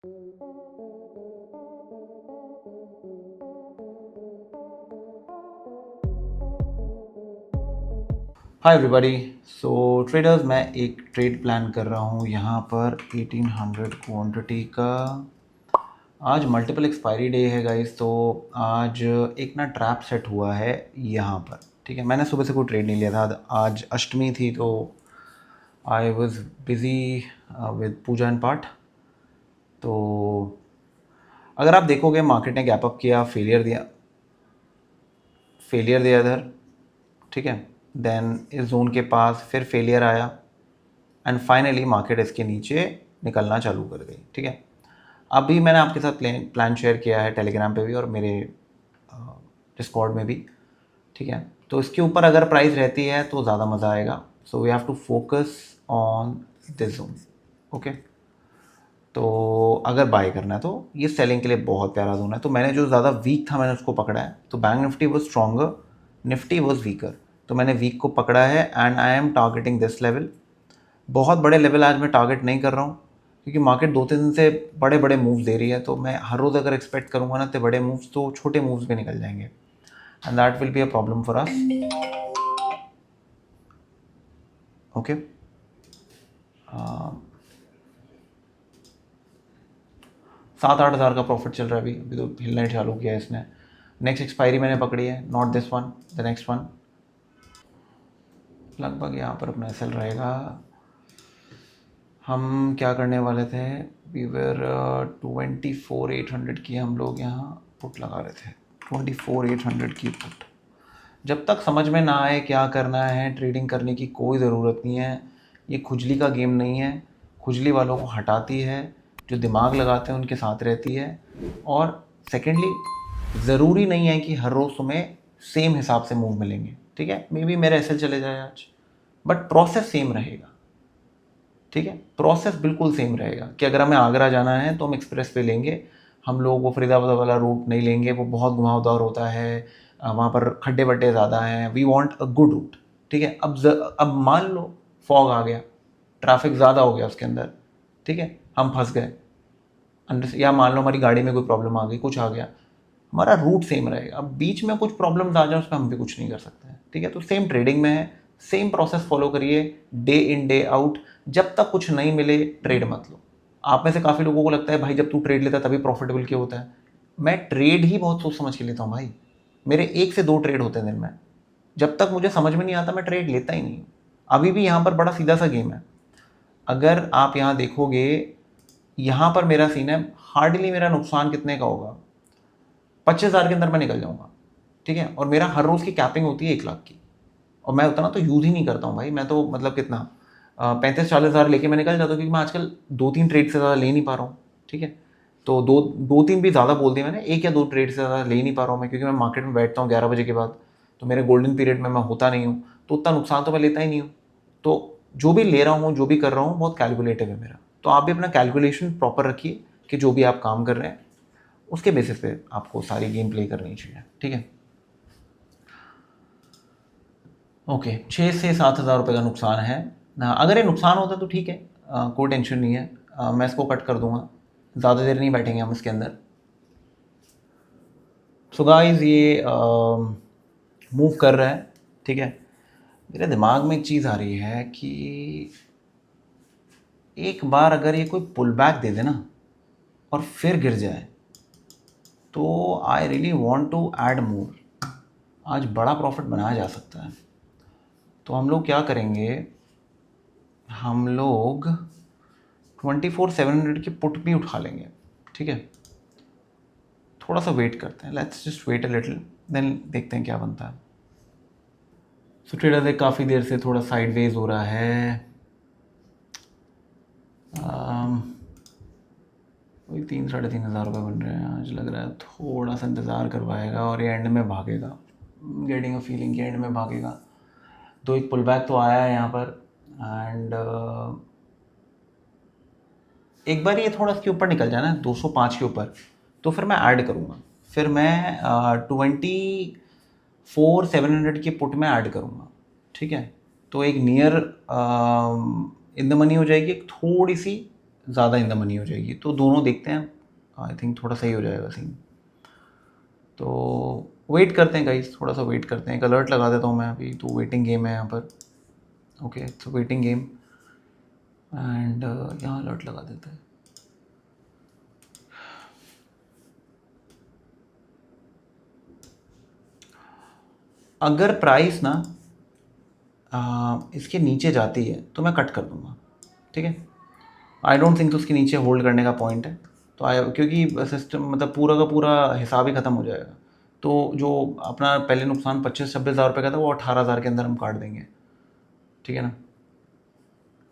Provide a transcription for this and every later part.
Hi everybody. सो traders, मैं एक trade plan कर रहा हूँ यहाँ पर 1800 क्वांटिटी का। आज मल्टीपल एक्सपायरी डे है गाइस, तो आज एक ना ट्रैप सेट हुआ है यहाँ पर। ठीक है, मैंने सुबह से कोई ट्रेड नहीं लिया था, आज अष्टमी थी तो I was busy with puja and path. तो अगर आप देखोगे मार्केट ने गैप अप किया, फेलियर दिया इधर। ठीक है, देन इस जोन के पास फिर फेलियर आया एंड फाइनली मार्केट इसके नीचे निकलना चालू कर गई। ठीक है, अभी मैंने आपके साथ प्लान शेयर किया है टेलीग्राम पे भी और मेरे डिस्कॉर्ड में भी। ठीक है, तो इसके ऊपर अगर प्राइस रहती है तो ज़्यादा मज़ा आएगा। So we have to focus on this zone. Okay, तो अगर बाय करना है तो ये सेलिंग के लिए बहुत प्यारा जोन है। तो मैंने जो ज़्यादा वीक था मैंने उसको पकड़ा है। तो bank Nifty was stronger, Nifty was weaker, तो मैंने वीक को पकड़ा है and I am targeting this level. बहुत बड़े लेवल आज मैं टारगेट नहीं कर रहा हूँ क्योंकि मार्केट 2-3 दिन से बड़े बड़े मूव्स दे रही है। तो मैं हर रोज़ अगर एक्सपेक्ट करूँगा ना तो बड़े मूव्स, तो छोटे मूव्स भी निकल जाएंगे and that will be a problem for us. Okay, 7-8 हज़ार का प्रॉफिट चल रहा है अभी तो हिलना ही चालू किया है इसने। नेक्स्ट एक्सपायरी मैंने पकड़ी है, not this one, the next one. लगभग यहाँ पर अपना एसएल रहेगा। हम क्या करने वाले थे, वी वेर 24,800 की हम लोग यहाँ पुट लगा रहे थे। 24,800 की पुट। जब तक समझ में ना आए क्या करना है, ट्रेडिंग करने की कोई ज़रूरत नहीं है। ये खुजली का गेम नहीं है, खुजली वालों को हटाती है, जो दिमाग लगाते हैं उनके साथ रहती है। और सेकेंडली, ज़रूरी नहीं है कि हर रोज़ तुम्हें सेम हिसाब से मूव मिलेंगे। ठीक है, मे बी मेरा एसएल चले जाए आज, बट प्रोसेस सेम रहेगा। ठीक है, प्रोसेस बिल्कुल सेम रहेगा कि अगर हमें आगरा जाना है तो हम एक्सप्रेस पे लेंगे, हम लोग वो फरीदाबाद वाला रूट नहीं लेंगे, वो बहुत घुमावदार होता है, वहाँ पर खड्डे वड्डे ज़्यादा हैं। We want a good route. ठीक है, अब मान लो फॉग आ गया, ट्रैफिक ज़्यादा हो गया उसके अंदर। ठीक है, हम फंस गए अंदर से, या मान लो हमारी गाड़ी में कोई प्रॉब्लम आ गई, कुछ आ गया, हमारा रूट सेम रहेगा। अब बीच में कुछ प्रॉब्लम्स आ जाए उसमें हम भी कुछ नहीं कर सकते हैं। ठीक है, तो सेम ट्रेडिंग में है, सेम प्रोसेस फॉलो करिए डे इन डे आउट। जब तक कुछ नहीं मिले ट्रेड मत लो। आप में से काफ़ी लोगों को लगता है भाई जब तू ट्रेड लेता है तभी प्रॉफिटेबल क्यों होता है। मैं ट्रेड ही बहुत सोच समझ के लेता हूँ भाई। मेरे 1 से 2 ट्रेड होते हैं दिन में। जब तक मुझे समझ में नहीं आता मैं ट्रेड लेता ही नहीं। अभी भी यहाँ पर बड़ा सीधा सा गेम है। अगर आप यहाँ देखोगे, यहाँ पर मेरा सीन है, हार्डली मेरा नुकसान कितने का होगा, 25,000 के अंदर मैं निकल जाऊंगा। ठीक है, और मेरा हर रोज़ की कैपिंग होती है 1 लाख की, और मैं उतना तो यूज़ ही नहीं करता हूँ भाई। मैं तो मतलब कितना 35-40 हज़ार लेके मैं निकल जाता हूँ क्योंकि मैं आजकल 2-3 ट्रेड से ज़्यादा ले नहीं पा रहा हूँ। ठीक है, तो 2-3 भी ज़्यादा बोल दिया मैंने, 1 या 2 ट्रेड से ज़्यादा ले नहीं पा रहा हूँ मैं, क्योंकि मैं मार्केट में बैठता हूँ 11 बजे के बाद, तो मेरे गोल्डन पीरियड में मैं होता नहीं हूँ, तो उतना नुकसान तो मैं लेता ही नहीं हूँ। तो जो भी ले रहा हूँ, जो भी कर रहा हूँ, बहुत कैलकुलेटिव है मेरा। तो आप भी अपना कैलकुलेशन प्रॉपर रखिए कि जो भी आप काम कर रहे हैं उसके बेसिस पे आपको सारी गेम प्ले करनी चाहिए। ठीक है, ओके, 6 से 7 हज़ार रुपये का नुकसान है। अगर ये नुकसान होता तो ठीक है, कोई टेंशन नहीं है, मैं इसको कट कर दूंगा, ज़्यादा देर नहीं बैठेंगे हम इसके अंदर। सो गाइस, ये मूव कर रहा है। ठीक है, मेरे दिमाग में एक चीज़ आ रही है कि एक बार अगर ये कोई पुल बैक दे दे ना और फिर गिर जाए तो I really want to add more. आज बड़ा प्रॉफिट बनाया जा सकता है। तो हम लोग क्या करेंगे, हम लोग 24,700 की पुट भी उठा लेंगे। ठीक है, थोड़ा सा वेट करते हैं, let's just wait a little, then देखते हैं क्या बनता है। सो ट्रेडर देख काफ़ी देर से थोड़ा साइडवेज हो रहा है, वही 3-3.5 हज़ार रुपये बन रहे हैं आज। लग रहा है थोड़ा सा इंतज़ार करवाएगा और ये एंड में भागेगा। गेटिंग अ फीलिंग कि एंड में भागेगा। तो एक पुल बैक तो आया है यहाँ पर एंड एक बार ये थोड़ा इसके ऊपर निकल जाए ना 205 के ऊपर, तो फिर मैं ऐड करूँगा। फिर मैं 24,700 की पुट में ऐड करूँगा। ठीक है, तो एक नियर इन द मनी हो जाएगी, एक थोड़ी सी ज़्यादा इन द मनी हो जाएगी। तो दोनों देखते हैं, आई थिंक थोड़ा सही हो जाएगा सीन। तो वेट करते हैं गाइस, थोड़ा सा वेट करते हैं। एक अलर्ट लगा देता हूँ मैं अभी, तो वेटिंग गेम है यहाँ पर। ओके, तो वेटिंग गेम एंड यहाँ अलर्ट लगा देते हैं। अगर प्राइस ना इसके नीचे जाती है तो मैं कट कर दूंगा, ठीक है। आई डोंट थिंक तो उसके नीचे होल्ड करने का पॉइंट है। तो क्योंकि सिस्टम मतलब पूरा का पूरा हिसाब ही ख़त्म हो जाएगा। तो जो अपना पहले नुकसान 25-26 हज़ार रुपये का था वो 18 हज़ार के अंदर हम काट देंगे, ठीक है ना।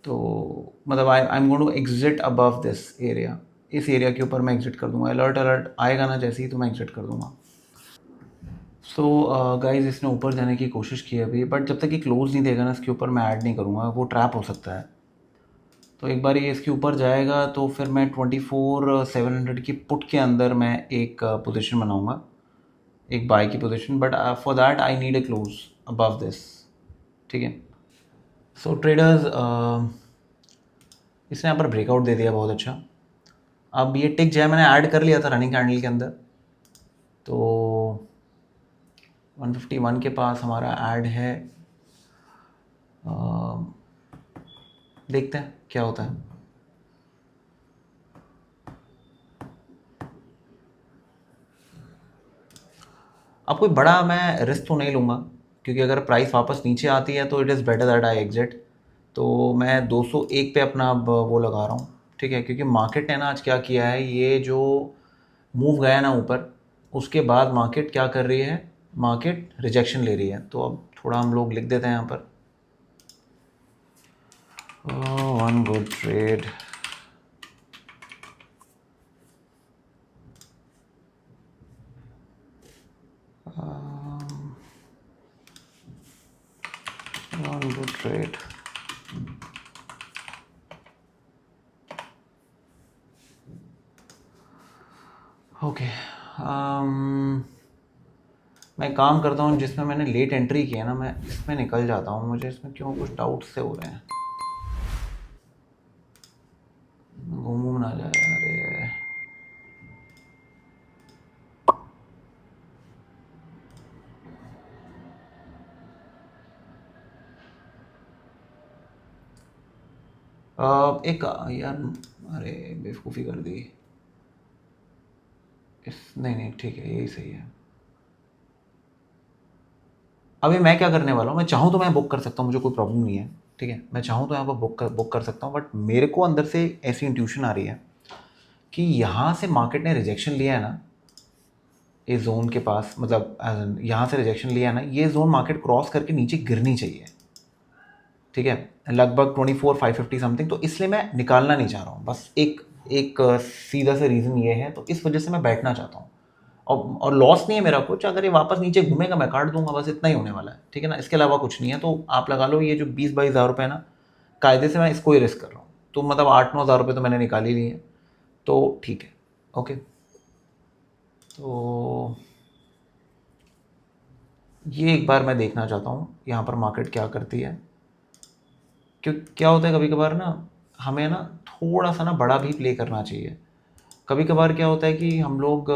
तो मतलब I am going to exit above this area, इस एरिया के ऊपर मैं एग्जिट कर दूंगा। अलर्ट अलर्ट आएगा ना जैसे ही, तो मैं एग्जिट कर दूंगा। सो गाइज इसने ऊपर जाने की कोशिश की अभी, बट जब तक ये क्लोज नहीं देगा ना इसके ऊपर मैं ऐड नहीं करूँगा, वो ट्रैप हो सकता है। तो एक बार ये इसके ऊपर जाएगा तो फिर मैं 24,700 की पुट के अंदर मैं एक पोजीशन बनाऊंगा, एक बाय की position. But for that I need a close above this, ठीक है। सो ट्रेडर्स इसने यहाँ पर ब्रेकआउट दे दिया, बहुत अच्छा। अब ये टिक जाए, मैंने ऐड कर लिया था रनिंग कैंडल के अंदर। तो 151 के पास हमारा ऐड है। देखते हैं क्या होता है। अब कोई बड़ा मैं रिस्क तो नहीं लूँगा, क्योंकि अगर प्राइस वापस नीचे आती है तो it is better that I exit. तो मैं 201 पे अपना अब वो लगा रहा हूँ, ठीक है। क्योंकि मार्केट ने ना आज क्या किया है, ये जो मूव गया ना ऊपर, उसके बाद मार्केट क्या कर रही है, मार्केट रिजेक्शन ले रही है। तो अब थोड़ा हम लोग लिख देते हैं यहाँ पर, one good trade. One good trade. Okay, मैं काम करता हूँ जिसमें मैंने लेट एंट्री की है ना, मैं इसमें निकल जाता हूँ। मुझे इसमें क्यों कुछ डाउट से हो रहे हैं, घूम घूम ना जाए। अरे एक यार, अरे बेवकूफ़ी कर दी इस, नहीं नहीं ठीक है, यही सही है। अभी मैं क्या करने वाला हूँ, मैं चाहूँ तो मैं बुक कर सकता हूँ, मुझे कोई प्रॉब्लम नहीं है, ठीक है। मैं चाहूँ तो यहाँ पर बुक कर सकता हूँ। बट मेरे को अंदर से ऐसी इंट्यूशन आ रही है कि यहाँ से मार्केट ने रिजेक्शन लिया है ना इस जोन के पास, मतलब यहाँ से रिजेक्शन लिया है ना, ये जोन मार्केट क्रॉस करके नीचे गिरनी चाहिए, ठीक है। लगभग 24,550 समथिंग। तो इसलिए मैं निकालना नहीं चाह रहा हूँ, बस एक एक सीधा सा रीज़न ये है। तो इस वजह से मैं बैठना चाहता हूँ। और लॉस नहीं है मेरा कुछ, अगर ये वापस नीचे घूमेगा मैं काट दूंगा, बस इतना ही होने वाला है, ठीक है ना। इसके अलावा कुछ नहीं है। तो आप लगा लो ये जो 20-22 हज़ार रुपये ना, कायदे से मैं इसको ही रिस्क कर रहा हूँ। तो मतलब 8-9 हज़ार रुपये तो मैंने निकाल ही लिए, तो ठीक है। ओके, तो ये एक बार मैं देखना चाहता हूँ यहाँ पर मार्केट क्या करती है। क्यों, क्या होता है कभी कभार ना, हमें ना थोड़ा सा ना बड़ा भी प्ले करना चाहिए। कभी कभार क्या होता है कि हम लोग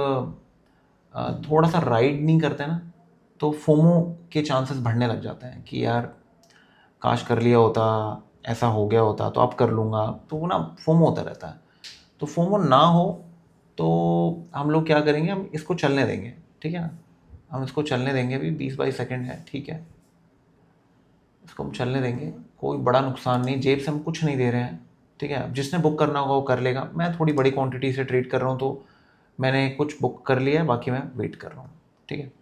थोड़ा सा राइड नहीं करते ना, तो फोमो के चांसेस बढ़ने लग जाते हैं कि यार काश कर लिया होता, ऐसा हो गया होता तो अब कर लूँगा। तो वो ना फोमो होता रहता है। तो फोमो ना हो तो हम लोग क्या करेंगे, हम इसको चलने देंगे, ठीक है ना। हम इसको चलने देंगे, अभी 20-22 सेकेंड है, ठीक है। इसको हम चलने देंगे, कोई बड़ा नुकसान नहीं, जेब से हम कुछ नहीं दे रहे हैं, ठीक है। अब जिसने बुक करना होगा वो कर लेगा। मैं थोड़ी बड़ी क्वांटिटी से ट्रेड कर रहा हूँ, तो मैंने कुछ बुक कर लिया है, बाकी मैं वेट कर रहा हूँ, ठीक है।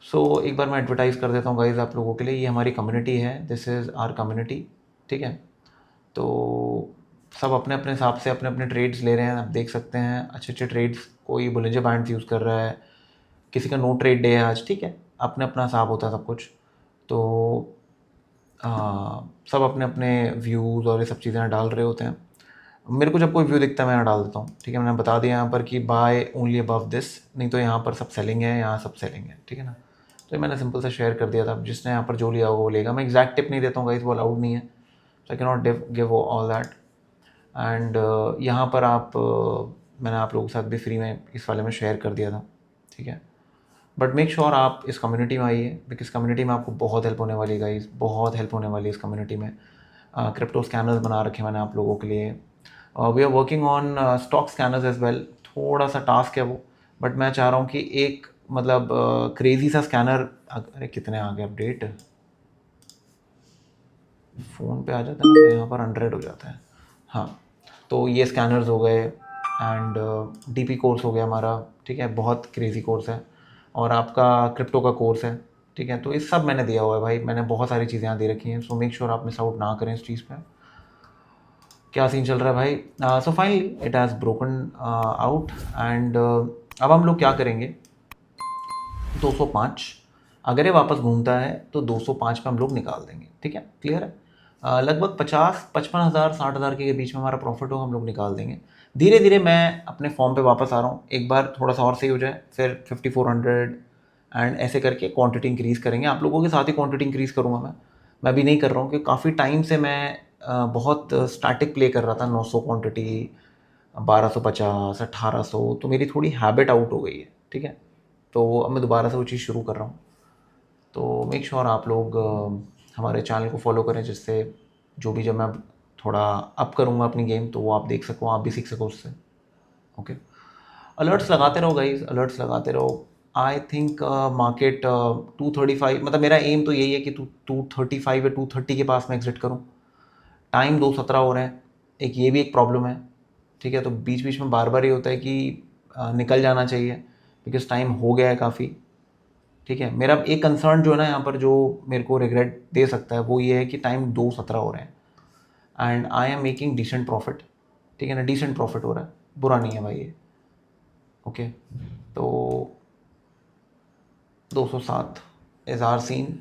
सो एक बार मैं एडवर्टाइज़ कर देता हूँ गाइज़ आप लोगों के लिए, ये हमारी कम्युनिटी है, दिस इज़ आवर कम्युनिटी, ठीक है। तो सब अपने अपने हिसाब से अपने अपने ट्रेड्स ले रहे हैं, आप देख सकते हैं अच्छे अच्छे ट्रेड्स। कोई बुलिंजर बैंड यूज़ कर रहा है, किसी का नो ट्रेड डे है आज, ठीक है। अपने अपना हिसाब होता है सब कुछ। तो सब अपने अपने व्यूज़ और ये सब चीज़ें डाल रहे होते हैं। मेरे को जब कोई व्यू दिखता है मैं यहाँ डाल देता हूँ, ठीक है। मैंने बता दिया यहाँ पर कि बाय ओनली अबव दिस, नहीं तो यहाँ पर सब सेलिंग है, यहाँ सब सेलिंग है, ठीक है ना। तो ये मैंने सिंपल सा शेयर कर दिया था। जिसने यहाँ पर जो लिया होगा वो लेगा। मैं एग्जैक्ट टिप नहीं देता हूँ गाइस, वो अलाउड नहीं है, so I can not give all that. And यहाँ पर आप मैंने आप लोगों के साथ भी फ्री में इस वाले में शेयर कर दिया था, ठीक है। बट मेक श्योर आप इस कम्युनिटी में आइए, बिकॉज कम्युनिटी में आपको बहुत हेल्प होने वाली है गाइस, बहुत हेल्प होने वाली है इस कम्युनिटी में। क्रिप्टो स्कैनर्स बना रखे मैंने आप लोगों के लिए। We are working on stock scanners as well. थोड़ा सा टास्क है वो, बट मैं चाह रहा हूँ कि एक मतलब क्रेजी सा स्कैनर। अरे कितने आ गए अपडेट, फ़ोन पे आ जाता है ना तो यहाँ पर 100 हो जाता है। हाँ, तो ये स्कैनर्स हो गए एंड डीपी कोर्स हो गया हमारा, ठीक है, बहुत क्रेजी कोर्स है। और आपका क्रिप्टो का कोर्स है, ठीक है। तो ये सब मैंने दिया हुआ है भाई, मैंने बहुत सारी चीज़ें यहाँ दे रखी हैं। सो मेक श्योर आप मिस आउट ना करें इस चीज़ पे। क्या सीन चल रहा है भाई। So finally it has broken out and अब हम लोग क्या करेंगे, 205 अगर ये वापस घूमता है तो 205 पे हम लोग निकाल देंगे, ठीक है, क्लियर है। लगभग 50-55 हज़ार 60 हज़ार के बीच में हमारा प्रॉफिट हो, हम लोग निकाल देंगे। धीरे धीरे मैं अपने फॉर्म पे वापस आ रहा हूँ, एक बार थोड़ा सा और सही हो जाए फिर 5400 एंड ऐसे करके क्वांटिटी इंक्रीज़ करेंगे। आप लोगों के साथ ही क्वांटिटी इंक्रीज़ करूँगा मैं भी नहीं कर रहा हूँ कि काफ़ी टाइम से मैं बहुत स्टैटिक प्ले कर रहा था, 900 क्वांटिटी, 1250, 1800, तो मेरी थोड़ी हैबिट आउट हो गई है, ठीक है। तो अब मैं दोबारा से वो चीज़ शुरू कर रहा हूँ। तो मेक श्योर आप लोग हमारे चैनल को फॉलो करें, जिससे जो भी जब मैं थोड़ा अप करूँगा अपनी गेम तो वो आप देख सको, आप भी सीख सको उससे। ओके, अलर्ट्स लगाते रहो गाइज, अलर्ट्स लगाते रहो। आई थिंक मार्केट 235, मतलब मेरा एम तो यही है कि 235 या 230 के पास मैं एग्जिट करूँ। टाइम 2:17 हो रहे हैं, एक ये भी एक प्रॉब्लम है, ठीक है। तो बीच बीच में बार बार ये होता है कि निकल जाना चाहिए, बिकॉज टाइम हो गया है काफ़ी, ठीक है। मेरा एक कंसर्न जो है ना यहाँ पर, जो मेरे को रिग्रेट दे सकता है, वो ये है कि टाइम 2:17 हो रहे हैं and I am making decent profit, ठीक है ना, डिसेंट प्रॉफिट हो रहा है, बुरा नहीं है भाई ये। ओके, तो 207 इज़ आर सीन,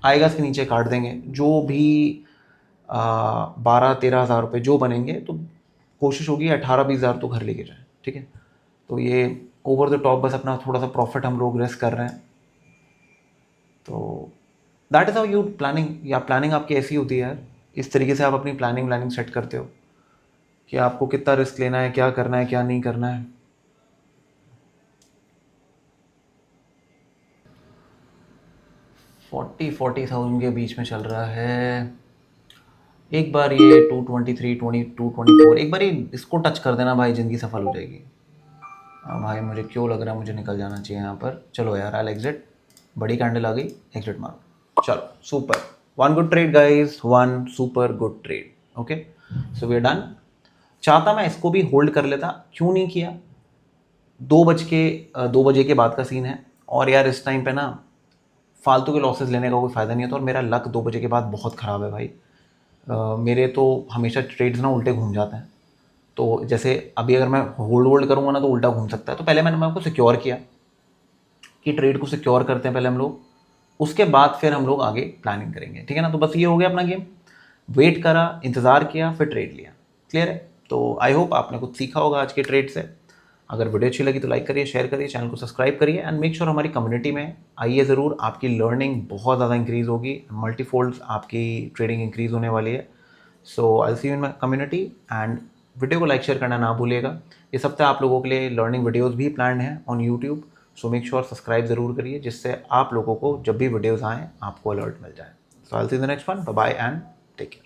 आएगा इसके नीचे काट देंगे जो भी 12-13 हज़ार रुपये जो बनेंगे, तो कोशिश होगी 18-20 हज़ार तो घर लेके जाएं, ठीक है। तो ये ओवर द टॉप बस अपना थोड़ा सा प्रॉफिट हम लोग रिस्क कर रहे हैं। तो that is how you planning, या प्लानिंग आपकी ऐसी होती है यार, इस तरीके से आप अपनी प्लानिंग सेट करते हो कि आपको कितना रिस्क लेना है, क्या करना है, क्या नहीं करना है। 40,000 के बीच में चल रहा है। एक बार ये 223, 224, एक बार ये इसको टच कर देना भाई, ज़िंदगी सफल हो जाएगी। हाँ भाई, मुझे क्यों लग रहा है मुझे निकल जाना चाहिए यहाँ पर। चलो यार, आई एग्जिट, बड़ी कैंडल आ गई, एग्जिट मारो। चलो super, one good trade guys, one super good trade. Okay, so we are done. चाहता मैं इसको भी होल्ड कर लेता, क्यों नहीं किया। 2 बजे के बाद का सीन है, और यार इस टाइम पे ना फालतू के लॉसेस लेने का कोई फ़ायदा नहीं होता, और मेरा लक 2 बजे के बाद बहुत ख़राब है भाई। मेरे तो हमेशा ट्रेड्स ना उल्टे घूम जाते हैं। तो जैसे अभी अगर मैं होल्ड वोल्ड करूँगा ना तो उल्टा घूम सकता है। तो पहले मैंने आपको सिक्योर किया कि ट्रेड को सिक्योर करते हैं पहले हम लोग, उसके बाद फिर हम लोग आगे प्लानिंग करेंगे, ठीक है ना। तो बस ये हो गया अपना गेम, वेट करा, इंतज़ार किया, फिर ट्रेड लिया, क्लियर है। तो आई होप आपने कुछ सीखा होगा आज के ट्रेड से। अगर वीडियो अच्छी लगी तो लाइक करिए, शेयर करिए, चैनल को सब्सक्राइब करिए एंड मेक श्योर हमारी कम्युनिटी में आइए ज़रूर। आपकी लर्निंग बहुत ज़्यादा इंक्रीज़ होगी, मल्टीफोल्ड आपकी ट्रेडिंग इंक्रीज़ होने वाली है। So I see you in my community and video को लाइक शेयर करना ना भूलिएगा। इस हफ्ते आप लोगों के लिए लर्निंग वीडियोस भी प्लान हैं on YouTube, so make sure subscribe ज़रूर करिए, जिससे आप लोगों को जब भी वीडियोस आएँ आपको अलर्ट मिल जाए। So I see the next one, bye bye and take care.